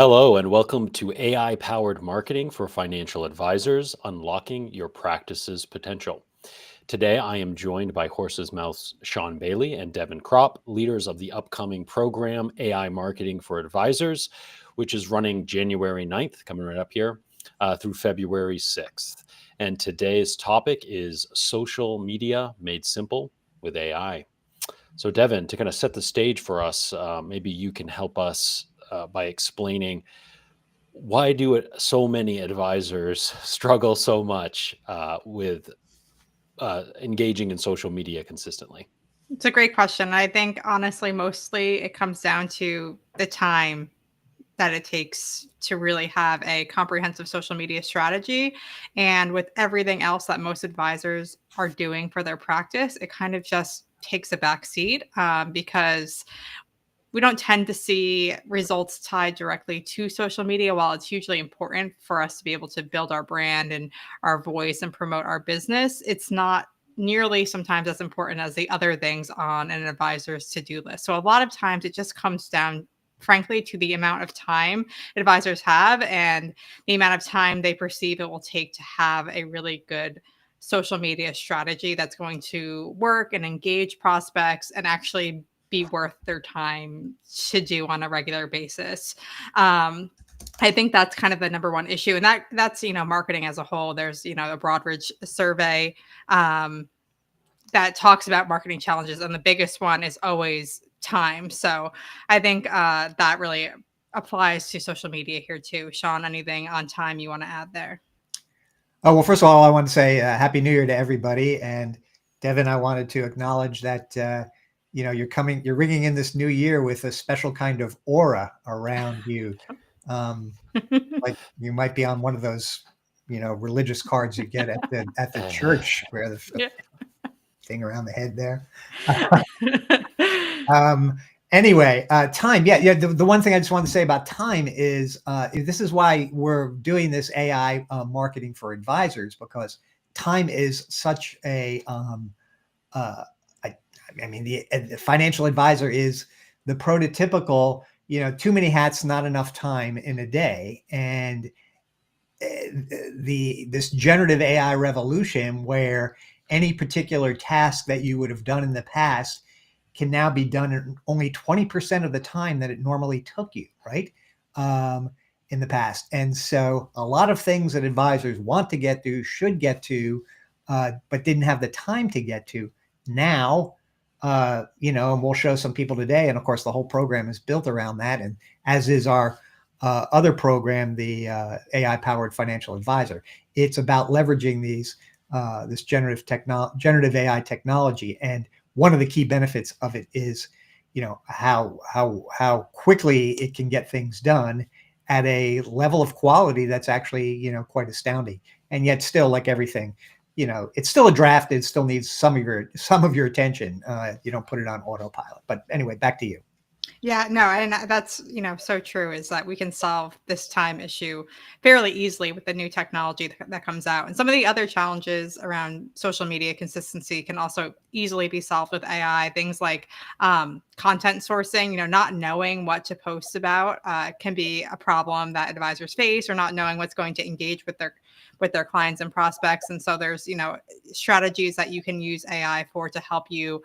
Hello, and welcome to AI powered marketing for financial advisors, unlocking your practice's potential. Today, I am joined by Horse's Mouth's Sean Bailey and Devin Kropp, leaders of the upcoming program AI Marketing for Advisors, which is running January 9th, coming right up here, through February 6th. And today's topic is social media made simple with AI. So, Devin, to kind of set the stage for us, maybe you can help us by explaining why do so many advisors struggle so much with engaging in social media consistently? It's a great question. I think honestly, mostly it comes down to the time that it takes to really have a comprehensive social media strategy. And with everything else that most advisors are doing for their practice, it kind of just takes a back seat because we don't tend to see results tied directly to social media. While it's hugely important for us to be able to build our brand and our voice and promote our business, it's not nearly sometimes as important as the other things on an advisor's to-do list. So a lot of times it just comes down frankly to the amount of time advisors have and the amount of time they perceive it will take to have a really good social media strategy that's going to work and engage prospects and actually be worth their time to do on a regular basis. I think that's kind of the number one issue, and that's marketing as a whole. There's a Broadridge survey that talks about marketing challenges, and the biggest one is always time. So I think that really applies to social media here too. Sean, anything on time you want to add there? Oh, well, first of all, I want to say Happy New Year to everybody. And Devin, I wanted to acknowledge that, you're ringing in this new year with a special kind of aura around you. Like you might be on one of those, religious cards you get at the church where the Yeah. thing around the head there. Anyway, time. Yeah. The one thing I just want to say about time is this is why we're doing this AI marketing for advisors, because time is such a, the financial advisor is the prototypical, too many hats, not enough time in a day. And this generative AI revolution where any particular task that you would have done in the past can now be done in only 20% of the time that it normally took you, right? In the past. And so a lot of things that advisors want to get to, should get to, but didn't have the time to get to now, and we'll show some people today. And of course, the whole program is built around that. And as is our other program, the AI powered financial advisor, it's about leveraging this generative AI technology. And one of the key benefits of it is, how quickly it can get things done at a level of quality that's actually, quite astounding. And yet still, like everything, it's still a draft. It still needs some of your attention. You don't put it on autopilot. But anyway, back to you. Yeah, no, and that's, so true is that we can solve this time issue fairly easily with the new technology that comes out. And some of the other challenges around social media consistency can also easily be solved with AI. Things like content sourcing, not knowing what to post about can be a problem that advisors face, or not knowing what's going to engage with their clients and prospects. And so there's, strategies that you can use AI for to help you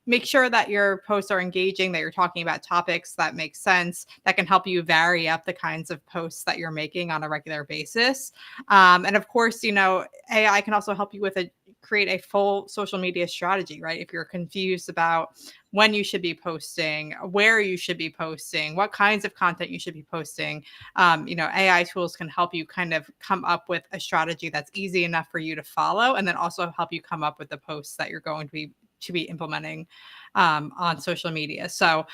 make sure that your posts are engaging, that you're talking about topics that make sense, that can help you vary up the kinds of posts that you're making on a regular basis. And of course, AI can also help you with create a full social media strategy, right? If you're confused about when you should be posting, where you should be posting, what kinds of content you should be posting, AI tools can help you kind of come up with a strategy that's easy enough for you to follow, and then also help you come up with the posts that you're going to be implementing on social media. So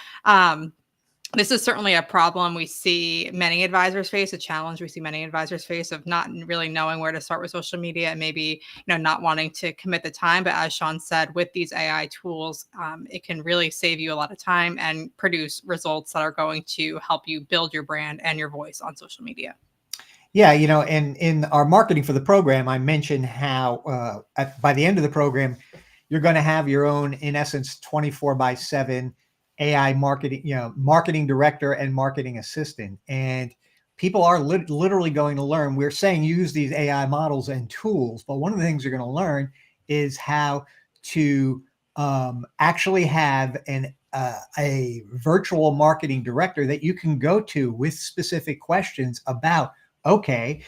this is certainly a problem we see many advisors face, a challenge we see many advisors face of not really knowing where to start with social media, and maybe not wanting to commit the time. But as Sean said, with these AI tools, it can really save you a lot of time and produce results that are going to help you build your brand and your voice on social media. Yeah, and in our marketing for the program, I mentioned how by the end of the program, you're going to have your own, in essence, 24/7 AI marketing, marketing director and marketing assistant. And people are literally going to learn. We're saying use these AI models and tools, but one of the things you're going to learn is how to actually have a virtual marketing director that you can go to with specific questions about, okay,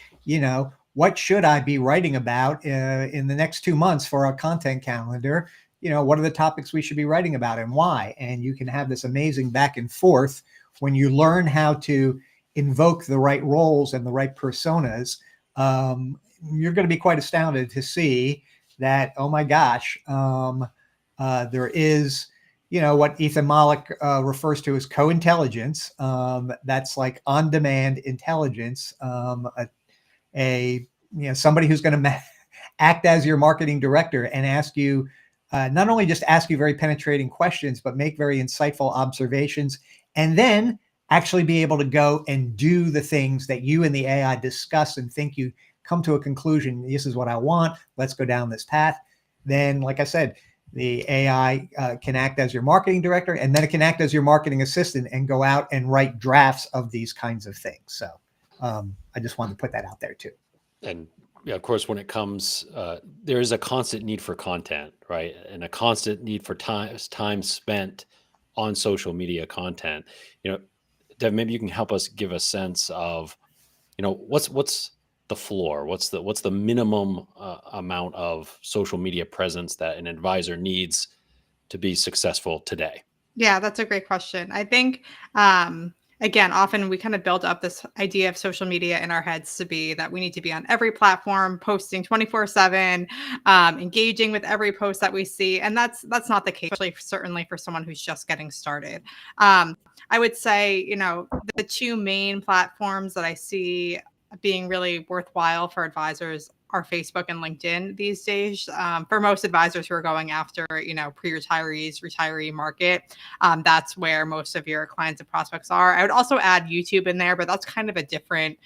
what should I be writing about in the next 2 months for our content calendar? What are the topics we should be writing about and why? And you can have this amazing back and forth when you learn how to invoke the right roles and the right personas. You're going to be quite astounded to see that, oh my gosh, there is, what Ethan Mollick refers to as co-intelligence. That's like on-demand intelligence. Somebody who's going to act as your marketing director and ask you, not only just ask you very penetrating questions, but make very insightful observations, and then actually be able to go and do the things that you and the AI discuss and think you come to a conclusion. This is what I want. Let's go down this path. Then, like I said, the AI can act as your marketing director, and then it can act as your marketing assistant and go out and write drafts of these kinds of things. So I just wanted to put that out there too. And yeah, of course, when it comes, there is a constant need for content, right? And a constant need for time spent on social media content. Dev, maybe you can help us give a sense of, what's the floor? What's the minimum amount of social media presence that an advisor needs to be successful today? Yeah, that's a great question. I think, again, often we kind of build up this idea of social media in our heads to be that we need to be on every platform, posting 24/7, engaging with every post that we see. And that's not the case, certainly for someone who's just getting started. I would say, the two main platforms that I see being really worthwhile for advisors are Facebook and LinkedIn these days. For most advisors who are going after, pre-retirees, retiree market, that's where most of your clients and prospects are. I would also add YouTube in there, but that's kind of a different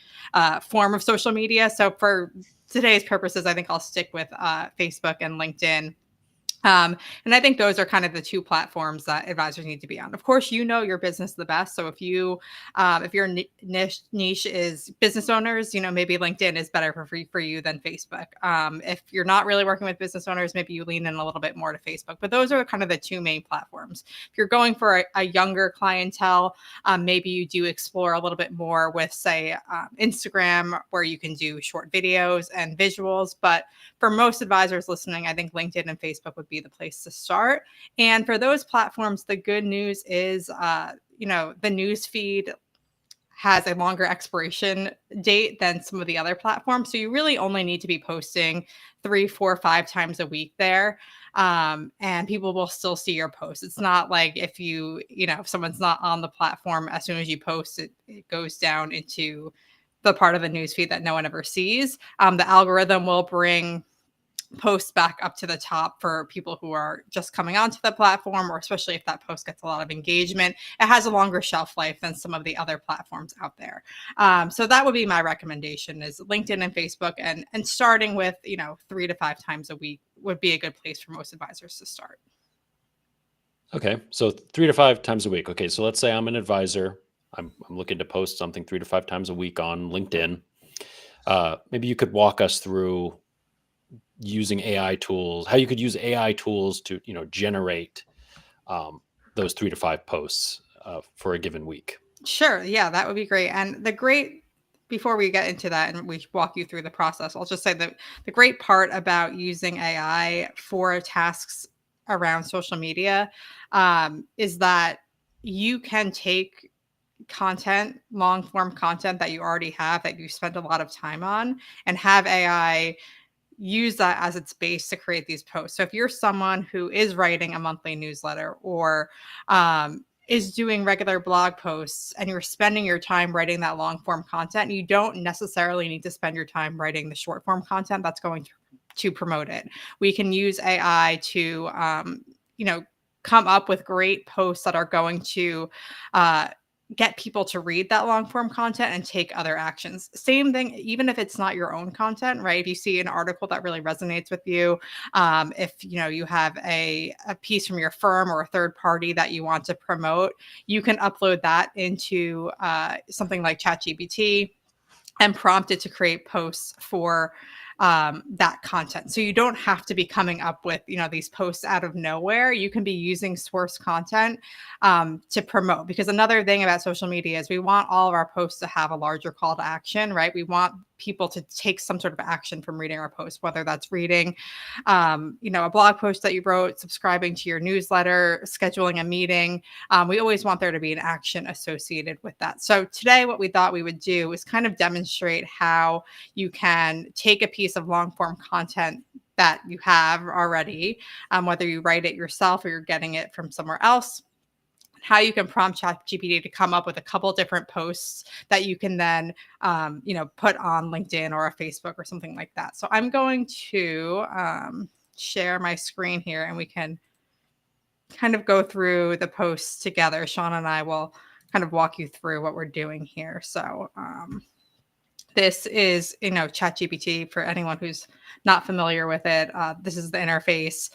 form of social media. So for today's purposes, I think I'll stick with Facebook and LinkedIn. And I think those are kind of the two platforms that advisors need to be on. Of course, your business the best. So if your niche is business owners, maybe LinkedIn is better for you than Facebook. If you're not really working with business owners, maybe you lean in a little bit more to Facebook. But those are kind of the two main platforms. If you're going for a younger clientele, maybe you do explore a little bit more with, say, Instagram, where you can do short videos and visuals. But for most advisors listening, I think LinkedIn and Facebook would be the place to start. And for those platforms, the good news is, the news feed has a longer expiration date than some of the other platforms. So you really only need to be posting 3, 4, 5 times a week there. And people will still see your posts. It's not like if if someone's not on the platform, as soon as you post it, it goes down into the part of the newsfeed that no one ever sees. The algorithm will bring posts back up to the top for people who are just coming onto the platform, or especially if that post gets a lot of engagement. It has a longer shelf life than some of the other platforms out there. So that would be my recommendation, is LinkedIn and Facebook, and starting with 3 to 5 times a week would be a good place for most advisors to start. Okay, so 3 to 5 times a week. Okay, so let's say I'm an advisor. I'm looking to post something 3 to 5 times a week on LinkedIn. Maybe you could walk us through using AI tools, how you could use AI tools to, generate those 3 to 5 posts for a given week. Sure. Yeah, that would be great. And before we get into that and we walk you through the process, I'll just say that the great part about using AI for tasks around social media is that you can take long form content that you already have, that you spend a lot of time on, and have AI use that as its base to create these posts. So if you're someone who is writing a monthly newsletter, or is doing regular blog posts, and you're spending your time writing that long form content, you don't necessarily need to spend your time writing the short form content that's going to promote it. We can use AI to, come up with great posts that are going to get people to read that long form content and take other actions. Same thing, even if it's not your own content, right? If you see an article that really resonates with you, if you have a piece from your firm or a third party that you want to promote, you can upload that into something like ChatGPT and prompt it to create posts for that content. So you don't have to be coming up with, these posts out of nowhere. You can be using source content to promote. Because another thing about social media is we want all of our posts to have a larger call to action, right? We want people to take some sort of action from reading our post, whether that's reading, a blog post that you wrote, subscribing to your newsletter, scheduling a meeting. We always want there to be an action associated with that. So today, what we thought we would do is kind of demonstrate how you can take a piece of long form content that you have already, whether you write it yourself or you're getting it from somewhere else, how you can prompt ChatGPT to come up with a couple different posts that you can then, put on LinkedIn or a Facebook or something like that. So I'm going to share my screen here and we can kind of go through the posts together. Sean and I will kind of walk you through what we're doing here. So this is, ChatGPT for anyone who's not familiar with it. This is the interface.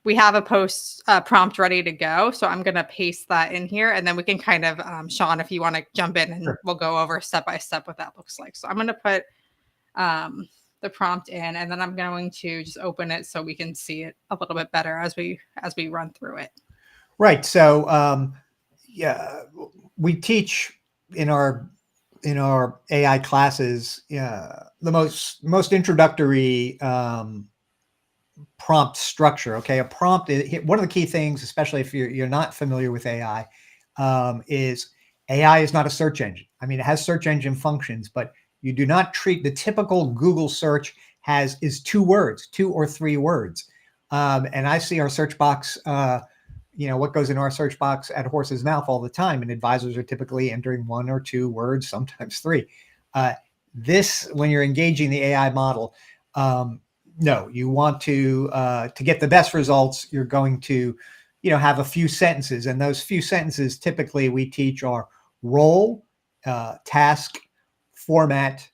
We have a post prompt ready to go. So I'm going to paste that in here and then we can kind of, Sean, if you want to jump in and Sure. we'll go over step by step what that looks like. So I'm going to put the prompt in and then I'm going to just open it so we can see it a little bit better as we run through it. Right. So, yeah, we teach in our AI classes the most introductory prompt structure. Okay, a prompt is one of the key things, especially if you're not familiar with AI, is AI is not a search engine. I mean, it has search engine functions, but you do not treat the typical Google search is 2 words, 2 or 3 words. And I see our search box, what goes in our search box at Horse's Mouth all the time, and advisors are typically entering 1 or 2 words, sometimes 3. When you're engaging the AI model, no, you want to get the best results. You're going to, have a few sentences, and those few sentences typically we teach are role, task, format,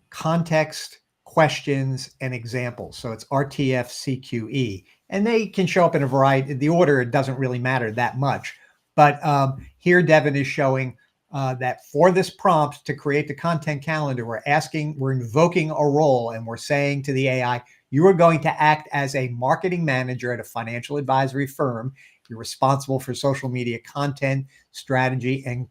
context, questions, and examples. So it's RTF, CQE, and they can show up in a variety. The order, it doesn't really matter that much. But here Devin is showing that for this prompt to create the content calendar, we're invoking a role, and we're saying to the AI, you are going to act as a marketing manager at a financial advisory firm. You're responsible for social media content, strategy, and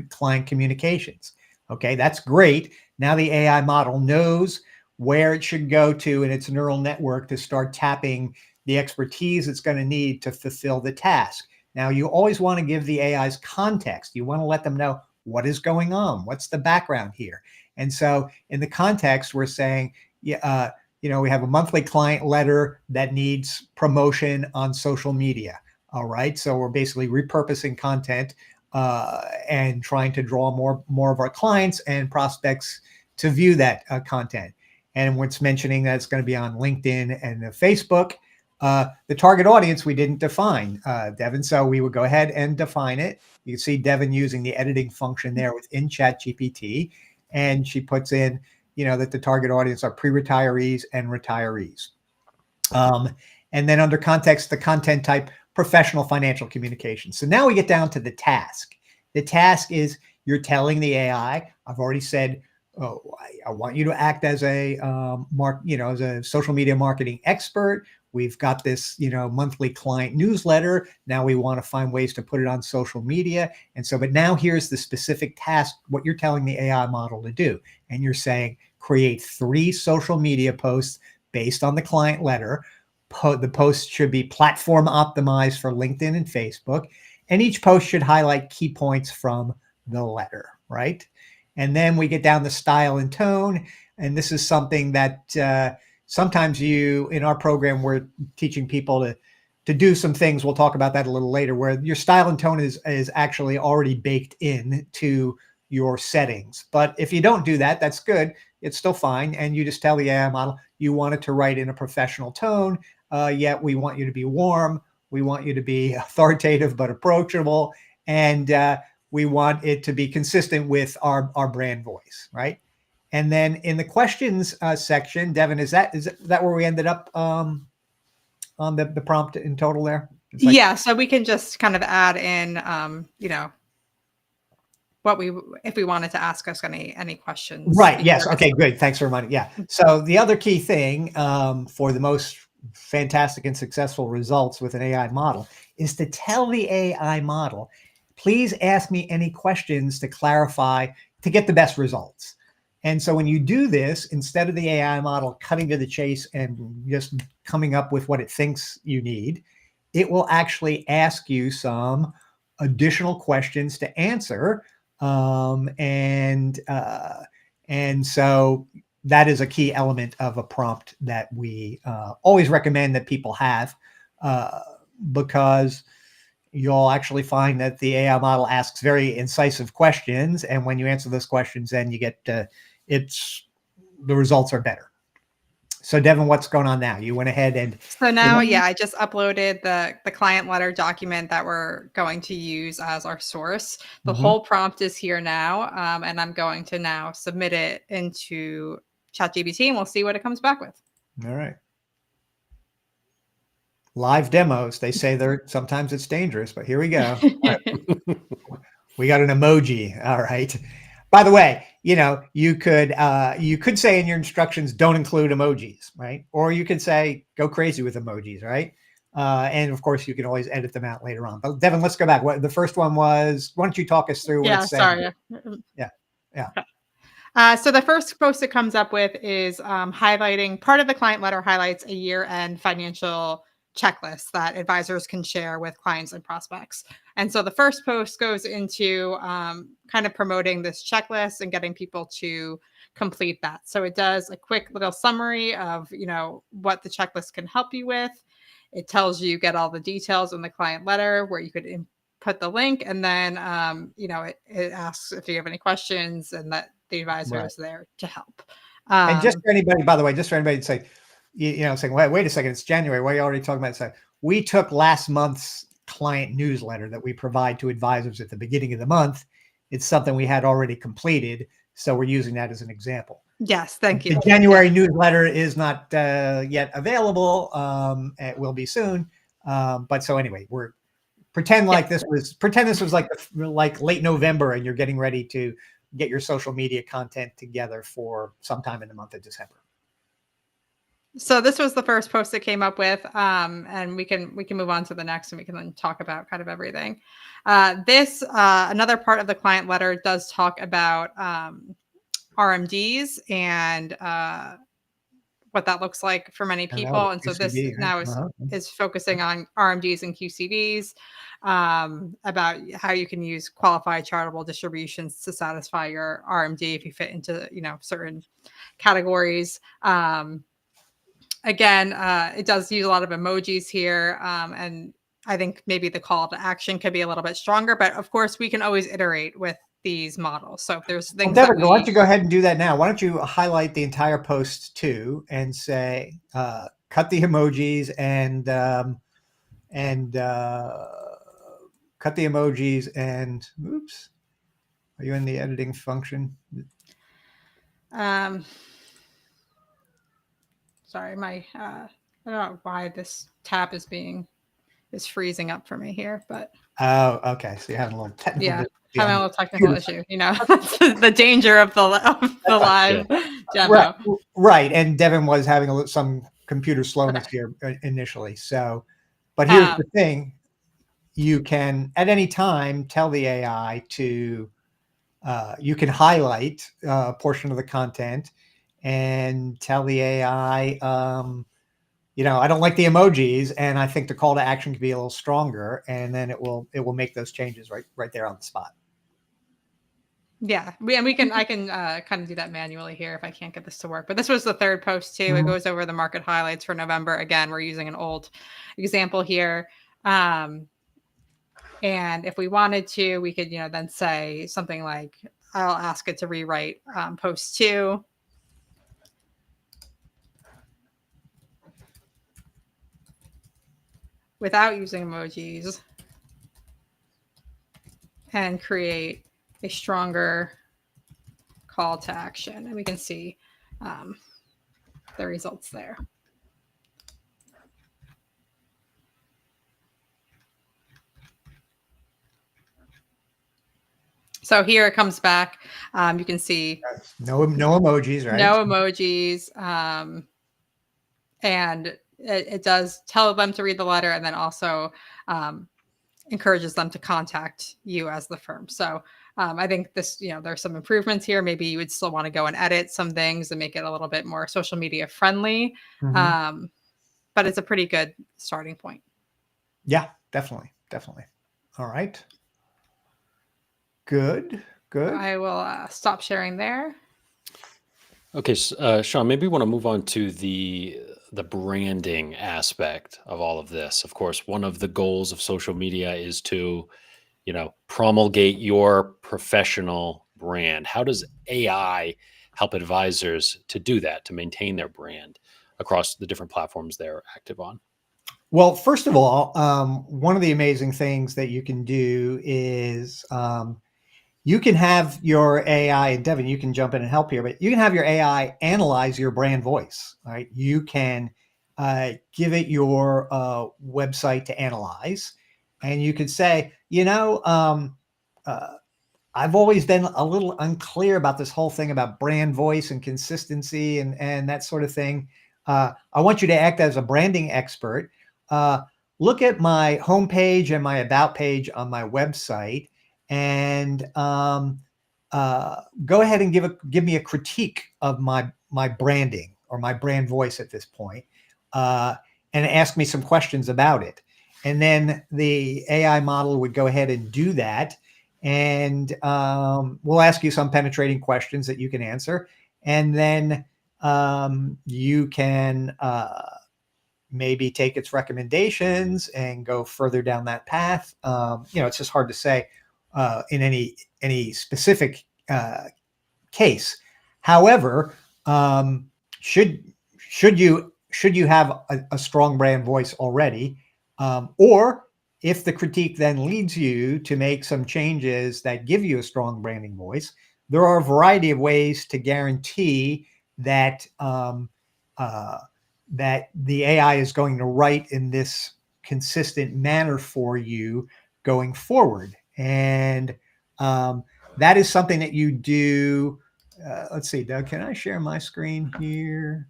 client communications. Okay, that's great. Now the AI model knows where it should go to in its neural network to start tapping the expertise it's going to need to fulfill the task. Now, you always want to give the AIs context. You want to let them know what is going on, what's the background here. And so in the context, we're saying, we have a monthly client letter that needs promotion on social media. All right. So we're basically repurposing content and trying to draw more of our clients and prospects to view that content. And what's mentioning that it's going to be on LinkedIn and Facebook. The target audience we didn't define, Devin. So we would go ahead and define it. You can see Devin using the editing function there within ChatGPT. And she puts in, that the target audience are pre-retirees and retirees. And then under context, the content type, professional financial communication. So now we get down to the task. The task is you're telling the AI, I've already said, I want you to act as a as a social media marketing expert. We've got this, monthly client newsletter. Now we want to find ways to put it on social media. And so, but now here's the specific task, what you're telling the AI model to do. And you're saying, create 3 social media posts based on the client letter. The post should be platform optimized for LinkedIn and Facebook. And each post should highlight key points from the letter, right? And then we get down to style and tone. And this is something that sometimes in our program, we're teaching people to do some things. We'll talk about that a little later, where your style and tone is actually already baked in to your settings. But if you don't do that, that's good. It's still fine. And you just tell the AI model, you want it to write in a professional tone, yet we want you to be warm. We want you to be authoritative but approachable. And we want it to be consistent with our brand voice, right? And then in the questions section, Devin, is that where we ended up on the prompt in total there? It's like, Yeah, so we can just kind of add in, if we wanted to ask us any questions. right. Yes. Okay, good. Thanks for reminding. Yeah. So the other key thing for the most fantastic and successful results with an AI model is to tell the AI model, please ask me any questions to clarify to get the best results. And so when you do this, instead of the AI model cutting to the chase and just coming up with what it thinks you need, it will actually ask you some additional questions to answer. And so that is a key element of a prompt that we always recommend that people have, because you'll actually find that the AI model asks very incisive questions, and when you answer those questions, then you get the results are better. So Devin, what's going on now? You went ahead and So now, yeah, I just uploaded the client letter document that we're going to use as our source. The whole prompt is here now, and I'm going to now submit it into ChatGPT, and we'll see what it comes back with. All right. Live demos. They say sometimes it's dangerous, but here we go. Right. We got an emoji. All right. By the way, you could say in your instructions, don't include emojis, right? Or you could say, go crazy with emojis, right? And of course, you can always edit them out later on. But Devin, let's go back. The first one was, why don't you talk us through what it's saying? Sorry. Yeah. So the first post it comes up with is highlighting part of the client letter highlights a year-end financial checklist that advisors can share with clients and prospects. And so the first post goes into kind of promoting this checklist and getting people to complete that. So it does a quick little summary of, what the checklist can help you with. It tells you get all the details in the client letter where you could put the link, and then it asks if you have any questions, and that the advisor is there to help. And just for anybody, by the way, just for anybody to say, saying, wait a second, it's January. Why are you already talking about it? We took last month's client newsletter that we provide to advisors at the beginning of the month. It's something we had already completed, so we're using that as an example. Yes, thank you. The January newsletter is not yet available. It will be soon. But so anyway, we're pretend this was like late November, and you're getting ready to get your social media content together for sometime in the month of December. So this was the first post that came up with, and we can move on to the next, and we can then talk about kind of everything. Another part of the client letter does talk about RMDs and what that looks like for many people. And so this QCD, now is focusing on RMDs and QCDs, about how you can use qualified charitable distributions to satisfy your RMD if you fit into, certain categories. Again, it does use a lot of emojis here. And I think maybe the call to action could be a little bit stronger, but of course we can always iterate with these models. So if there's things Devin, why don't you go ahead and do that now? Why don't you highlight the entire post too and say, cut the emojis and cut the emojis and oops. Are you in the editing function? Sorry, I don't know why this tab is freezing up for me here, but oh, okay. So you're having a little technical having a little technical issue. That's the danger of the live demo. Right. And Devin was having some computer slowness here initially. So, but here's the thing: you can at any time tell the AI to. You can highlight a portion of the content and tell the AI, I don't like the emojis, and I think the call to action could be a little stronger, and then it will make those changes right there on the spot. Yeah, I can kind of do that manually here if I can't get this to work. But this was the third post too. It goes over the market highlights for November. Again, we're using an old example here. And if we wanted to, we could, then say something like, I'll ask it to rewrite post 2. Without using emojis. and create a stronger call to action. And we can see the results there. So here it comes back. You can see no emojis, right? No emojis. And it does tell them to read the letter, and then also encourages them to contact you as the firm. So I think this, there's some improvements here. Maybe you would still want to go and edit some things and make it a little bit more social media friendly. Mm-hmm. But it's a pretty good starting point. Yeah, definitely. All right. Good. I will stop sharing there. Okay, Sean, maybe we want to move on to the branding aspect of all of this. Of course, one of the goals of social media is to, promulgate your professional brand. How does AI help advisors to do that, to maintain their brand across the different platforms they're active on? Well, first of all, one of the amazing things that you can do is you can have your AI, and Devin, you can jump in and help here, but you can have your AI analyze your brand voice, right? You can give it your website to analyze, and you could say, I've always been a little unclear about this whole thing about brand voice and consistency and that sort of thing. I want you to act as a branding expert. Look at my homepage and my about page on my website, and go ahead and give me a critique of my branding or my brand voice at this point, and ask me some questions about it. And then the AI model would go ahead and do that. And we'll ask you some penetrating questions that you can answer. And then you can maybe take its recommendations and go further down that path. It's just hard to say in any specific case. However, should you have a strong brand voice already, or if the critique then leads you to make some changes that give you a strong branding voice, there are a variety of ways to guarantee that that the AI is going to write in this consistent manner for you going forward. And that is something that you do. Let's see, Doug, can I share my screen here?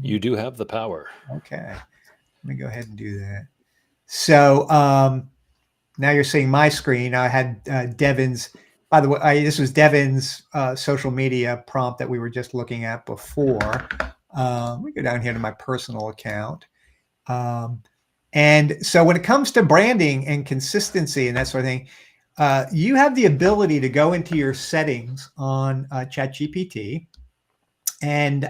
You do have the power. Okay, let me go ahead and do that. So now you're seeing my screen. I had Devin's, by the way, this was Devin's social media prompt that we were just looking at before. Let me go down here to my personal account. And so when it comes to branding and consistency and that sort of thing, you have the ability to go into your settings on ChatGPT, and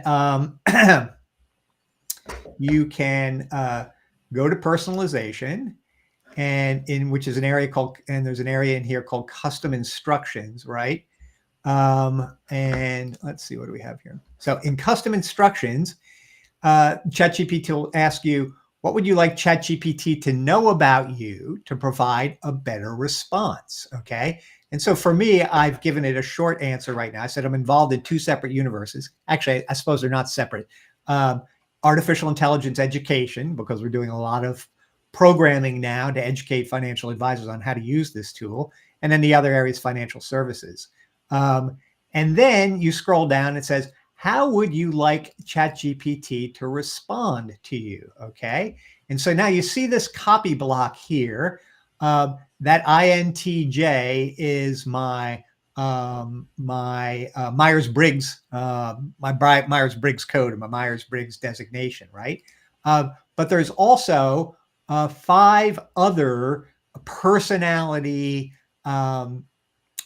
you can go to personalization, and which is an area called, and there's an area in here called custom instructions, right? And let's see, what do we have here? So in custom instructions, ChatGPT will ask you, what would you like ChatGPT to know about you to provide a better response? Okay. And so for me, I've given it a short answer right now. I said I'm involved in two separate universes. Actually, I suppose they're not separate. Artificial intelligence education, because we're doing a lot of programming now to educate financial advisors on how to use this tool. And then the other area is financial services. And then you scroll down and it says, how would you like ChatGPT to respond to you? Okay. And so now you see this copy block here. That INTJ is my Myers-Briggs, my Myers-Briggs code, or my Myers-Briggs designation, right? But there's also 5 other personality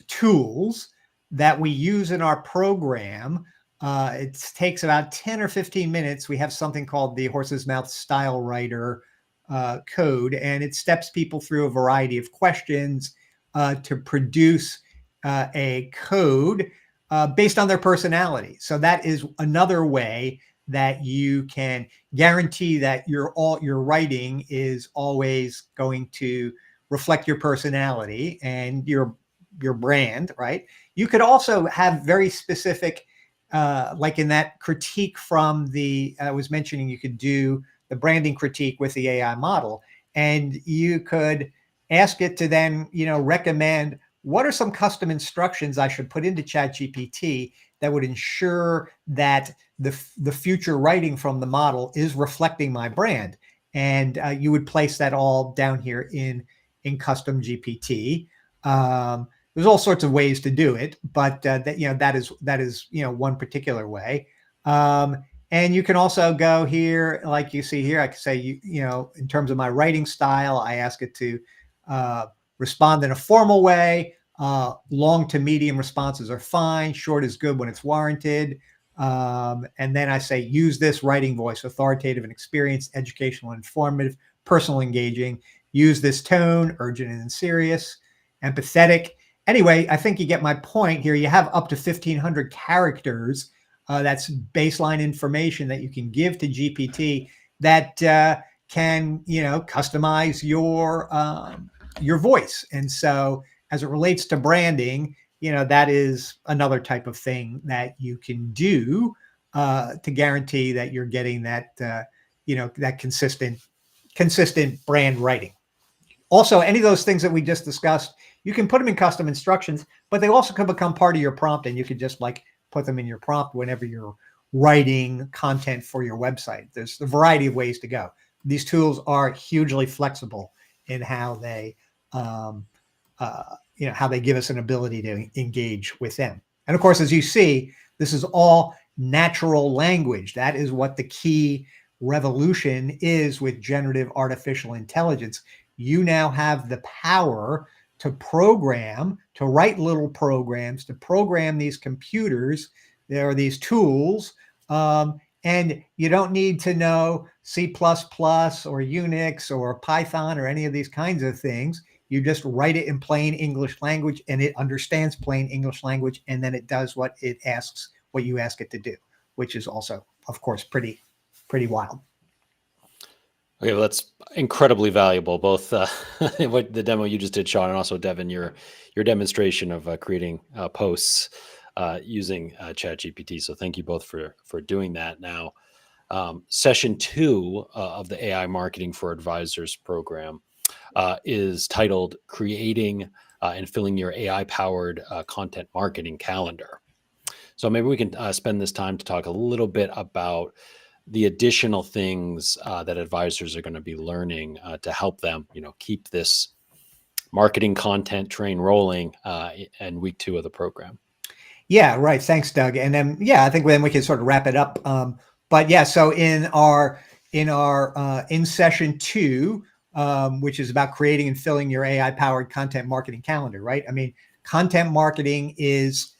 tools that we use in our program. It takes about 10 or 15 minutes. We have something called the Horse's Mouth Style Writer code, and it steps people through a variety of questions to produce a code based on their personality. So that is another way that you can guarantee that your writing is always going to reflect your personality and your brand, right? You could also have very specific, like in that critique from I was mentioning, you could do the branding critique with the AI model, and you could ask it to then, recommend what are some custom instructions I should put into ChatGPT that would ensure that the future writing from the model is reflecting my brand. And you would place that all down here in custom GPT. There's all sorts of ways to do it, but that is one particular way. And you can also go here, like you see here. I could say, in terms of my writing style, I ask it to respond in a formal way. Long to medium responses are fine. Short is good when it's warranted. And then I say, use this writing voice: authoritative and experienced, educational and informative, personal, engaging. Use this tone: urgent and serious, empathetic. Anyway, I think you get my point here. You have up to 1,500 characters. That's baseline information that you can give to GPT that can, customize your voice. And so, as it relates to branding, that is another type of thing that you can do to guarantee that you're getting that, that consistent brand writing. Also, any of those things that we just discussed, you can put them in custom instructions, but they also can become part of your prompt, and you could just like put them in your prompt whenever you're writing content for your website. There's a variety of ways to go. These tools are hugely flexible in how they, how they give us an ability to engage with them. And of course, as you see, this is all natural language. That is what the key revolution is with generative artificial intelligence. You now have the power to program, to write little programs, to program these computers. There are these tools, and you don't need to know C++ or Unix or Python or any of these kinds of things. You just write it in plain English language, and it understands plain English language, and then it does what you ask it to do, which is also, of course, pretty wild. Okay, well, that's incredibly valuable. Both what the demo you just did, Sean, and also Devin, your demonstration of creating posts using ChatGPT. So thank you both for doing that. Now, session 2 of the AI Marketing for Advisors program is titled "Creating and Filling Your AI-Powered Content Marketing Calendar." So maybe we can spend this time to talk a little bit about the additional things that advisors are going to be learning to help them, keep this marketing content train rolling in week 2 of the program. Yeah, right. Thanks, Doug. And then, I think then we can sort of wrap it up. But yeah, so in session 2, which is about creating and filling your AI-powered content marketing calendar, right? I mean, content marketing is,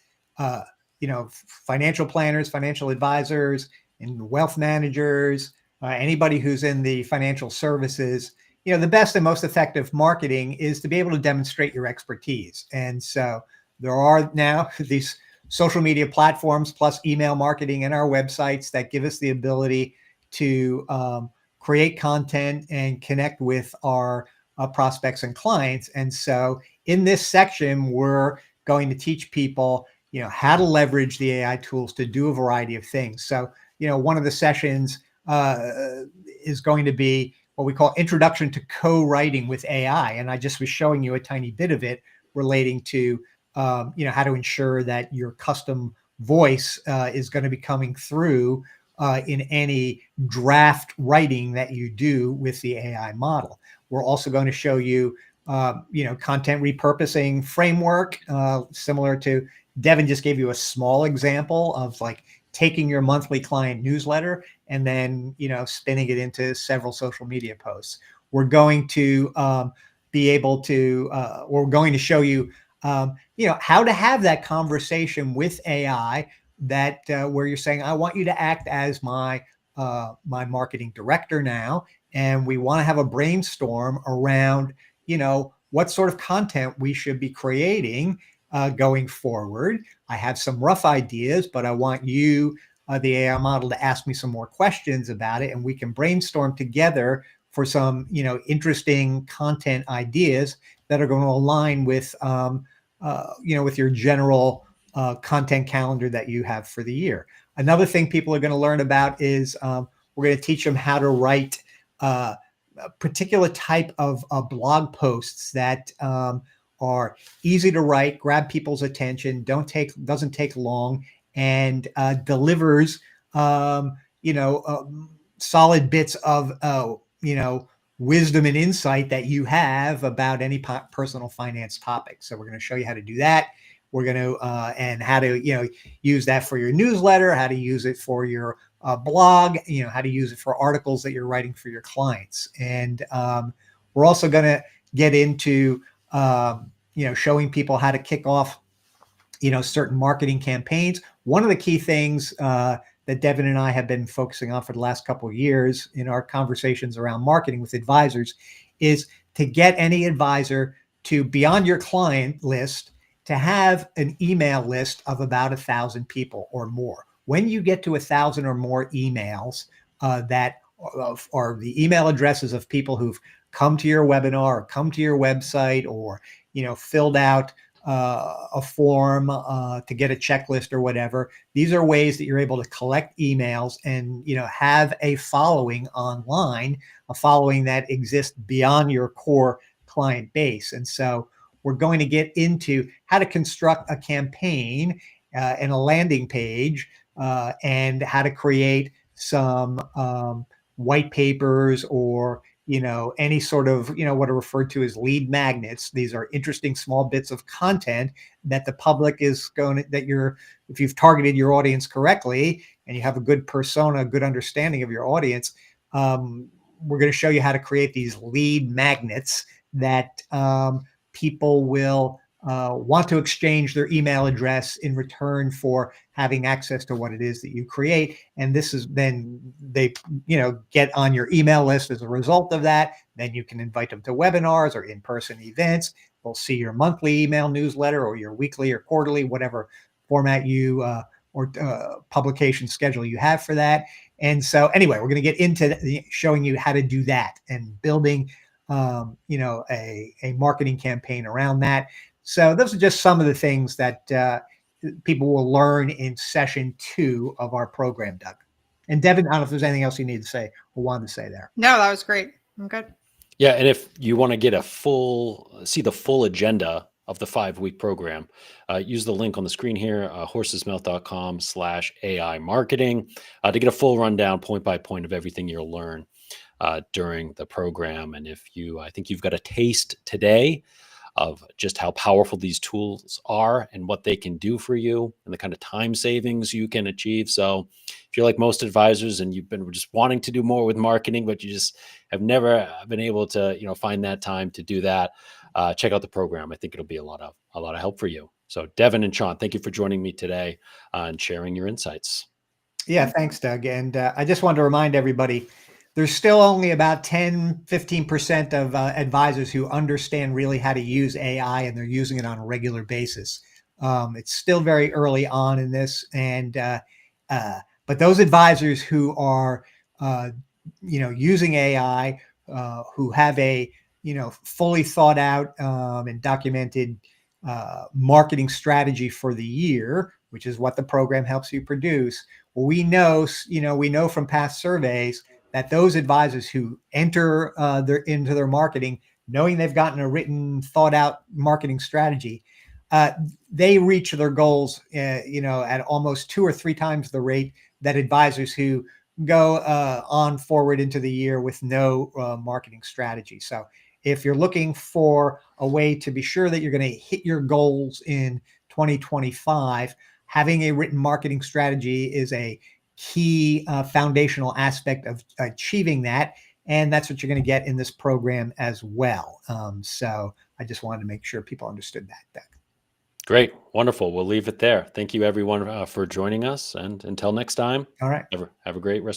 financial planners, financial advisors, and wealth managers, anybody who's in the financial services, the best and most effective marketing is to be able to demonstrate your expertise. And so there are now these social media platforms plus email marketing in our websites that give us the ability to create content and connect with our prospects and clients. And so in this section, we're going to teach people, how to leverage the AI tools to do a variety of things. So, one of the sessions is going to be what we call Introduction to Co-Writing with AI. And I just was showing you a tiny bit of it relating to, how to ensure that your custom voice is going to be coming through in any draft writing that you do with the AI model. We're also going to show you, content repurposing framework, similar to Devin just gave you a small example of like taking your monthly client newsletter and then, spinning it into several social media posts. We're going to we're going to show you, how to have that conversation with AI that where you're saying, I want you to act as my marketing director now. And we want to have a brainstorm around, what sort of content we should be creating going forward. I have some rough ideas, but I want you, the AI model, to ask me some more questions about it, and we can brainstorm together for some, interesting content ideas that are going to align with, with your general content calendar that you have for the year. Another thing people are going to learn about is we're going to teach them how to write a particular type of blog posts that are easy to write, grab people's attention, doesn't take long, and delivers solid bits of wisdom and insight that you have about any personal finance topic. So we're going to show you how to do that. We're going to and how to use that for your newsletter, how to use it for your blog, how to use it for articles that you're writing for your clients. And we're also going to get into showing people how to kick off certain marketing campaigns. One of the key things that Devin and I have been focusing on for the last couple of years in our conversations around marketing with advisors is to get any advisor to, beyond your client list, to have an email list of about 1,000 people or more. When you get to 1,000 or more emails that are the email addresses of people who've come to your webinar or come to your website or filled out a form to get a checklist or whatever. These are ways that you're able to collect emails and have a following online, a following that exists beyond your core client base. And so we're going to get into how to construct a campaign and a landing page and how to create some white papers or any sort of, what are referred to as lead magnets. These are interesting small bits of content that the public is going to, if you've targeted your audience correctly and you have a good persona, a good understanding of your audience, we're going to show you how to create these lead magnets that people will want to exchange their email address in return for having access to what it is that you create. And this is then they, get on your email list as a result of that. Then you can invite them to webinars or in-person events. They'll see your monthly email newsletter or your weekly or quarterly, whatever format you or publication schedule you have for that. And so anyway, we're going to get into showing you how to do that and building a marketing campaign around that. So those are just some of the things that people will learn in session 2 of our program, Doug. And Devin, I don't know if there's anything else you need to say or wanted to say there. No, that was great. I'm good. Yeah, and if you want to get see the full agenda of the 5-week program, use the link on the screen here, horsesmouth.com/AI marketing, to get a full rundown point by point of everything you'll learn during the program. And I think you've got a taste today of just how powerful these tools are and what they can do for you and the kind of time savings you can achieve. So if you're like most advisors and you've been just wanting to do more with marketing, but you just have never been able to, find that time to do that, check out the program. I think it'll be a lot of help for you. So Devin and Sean, thank you for joining me today and sharing your insights. Yeah, thanks, Doug. And I just wanted to remind everybody, there's still only about 10-15% of advisors who understand really how to use AI, and they're using it on a regular basis. It's still very early on in this, and but those advisors who are using AI, who have a fully thought out and documented marketing strategy for the year, which is what the program helps you produce. Well, we know from past surveys that those advisors who enter into their marketing, knowing they've gotten a written, thought out marketing strategy, they reach their goals, at almost 2 or 3 times the rate that advisors who go on forward into the year with no marketing strategy. So if you're looking for a way to be sure that you're going to hit your goals in 2025, having a written marketing strategy is a key foundational aspect of achieving that. And that's what you're going to get in this program as well. So I just wanted to make sure people understood that, Doug. Great. Wonderful. We'll leave it there. Thank you, everyone, for joining us. And until next time, All right. have a great rest.